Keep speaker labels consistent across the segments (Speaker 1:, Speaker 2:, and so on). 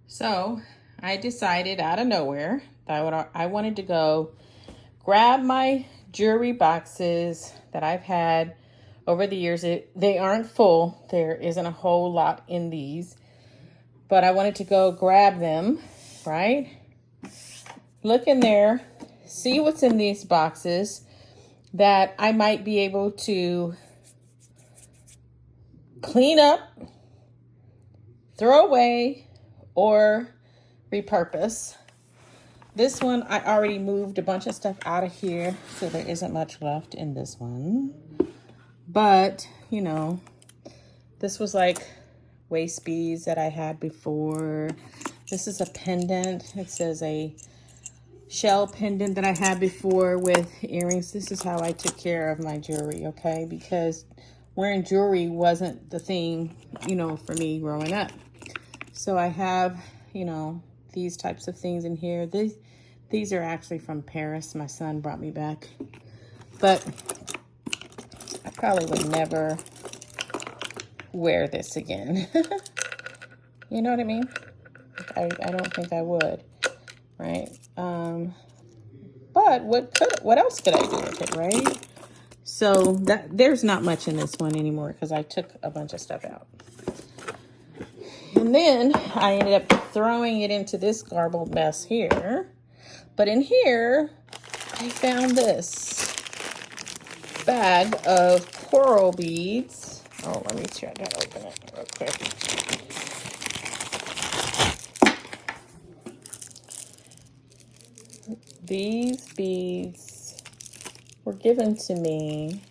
Speaker 1: So I decided out of nowhere that I wanted to go grab my jewelry boxes that I've had over the years. They aren't full. There isn't a whole lot in these. But I wanted to go grab them, right? Look in there, see what's in these boxes that I might be able to clean up, throw away, or repurpose. This one, I already moved a bunch of stuff out of here, so there isn't much left in this one. But, you know, this was like waist beads that I had before. This is a pendant. It says a shell pendant that I had before with earrings. This is how I took care of my jewelry, okay? Because wearing jewelry wasn't the thing, you know, for me growing up. So I have, you know, these types of things in here. These are actually from Paris. My son brought me back. But I probably would never wear this again. You know what I mean? I don't think I would, right? But what else could I do with it, right? So there's not much in this one anymore because I took a bunch of stuff out. And then I ended up throwing it into this garbled mess here. But in here, I found this bag of coral beads. Oh, let me try to open it real quick. These beads were given to me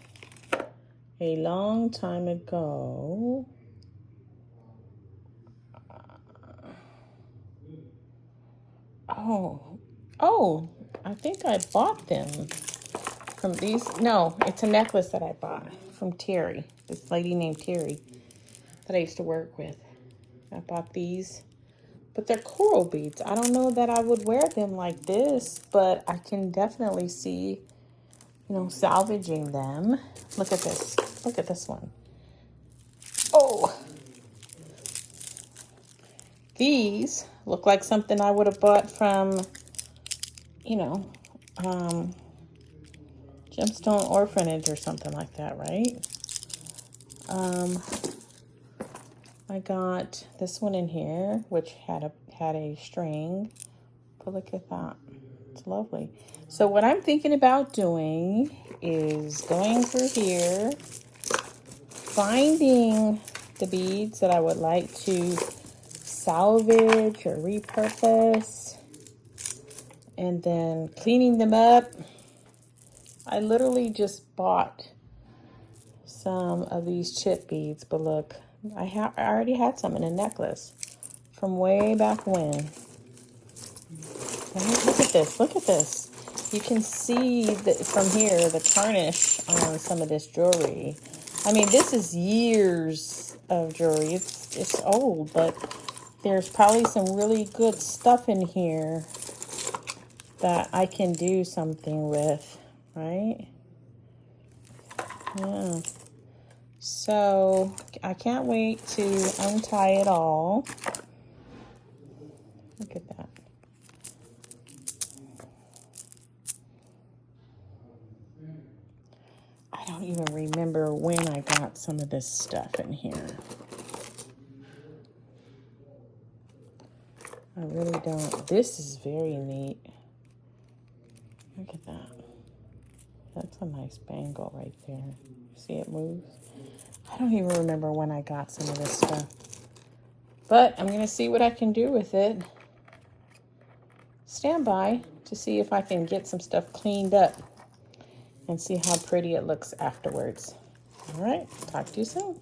Speaker 1: a long time ago. Oh, I think I bought them from these. No, it's a necklace that I bought from Terry, this lady named Terry that I used to work with. I bought these, but they're coral beads. I don't know that I would wear them like this, but I can definitely see, you know, salvaging them. Look at this. Look at this one. Oh, these look like something I would have bought from, you know, Gemstone Orphanage or something like that, right? I got this one in here, which had a string. But look at that. It's lovely. So what I'm thinking about doing is going through here, finding the beads that I would like to salvage or repurpose, and then cleaning them up. I literally just bought some of these chip beads, but look, I already had some in a necklace from way back when. Look at this. Look at this. You can see that from here the tarnish on some of this jewelry. I mean, this is years of jewelry. It's old, but there's probably some really good stuff in here that I can do something with, right? Yeah. So I can't wait to untie it all. Look at that. I don't even remember when I got some of this stuff in here. I really don't. This is very neat. Look at that. That's a nice bangle right there. See it moves? I don't even remember when I got some of this stuff. But I'm going to see what I can do with it. Stand by to see if I can get some stuff cleaned up and see how pretty it looks afterwards. All right, talk to you soon.